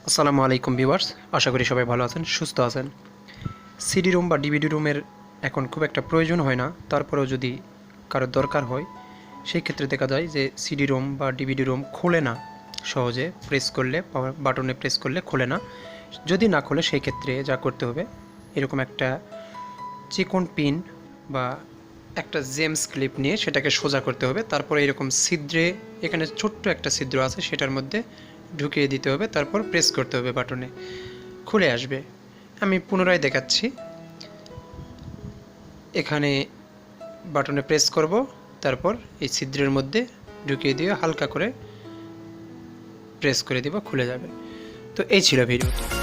আসসালামু আলাইকুম ভিউয়ার্স, আশা করি সবাই ভালো আছেন, সুস্থ আছেন। সিডি রুম বা ডিভিডি রুমের এখন খুব একটা প্রয়োজন হয় না, তারপরেও যদি কারোর দরকার হয় সেই ক্ষেত্রে দেখা যায় যে সিডি রুম বা ডিভিডি রুম খোলে না সহজে, প্রেস করলে পাওয়ার বাটনে প্রেস করলে খোলে না। যদি না খোলে সেই ক্ষেত্রে যা করতে হবে, এরকম একটা চিকন পিন বা একটা জেমস ক্লিপ নিয়ে সেটাকে সোজা করতে হবে। তারপরে এরকম ছিদ্রে, এখানে ছোট্ট একটা ছিদ্র আছে, সেটার মধ্যে ঢুকিয়ে দিতে হবে, তারপর প্রেস করতে হবে, বাটনে খুলে আসবে। আমি পুনরায় দেখাচ্ছি। এখানে বাটনে প্রেস করব, তারপর এই ছিদ্রের মধ্যে ঢুকিয়ে দিয়ে হালকা করে প্রেস করে দিব, খুলে যাবে। তো এই ছিল ভিডিওটি।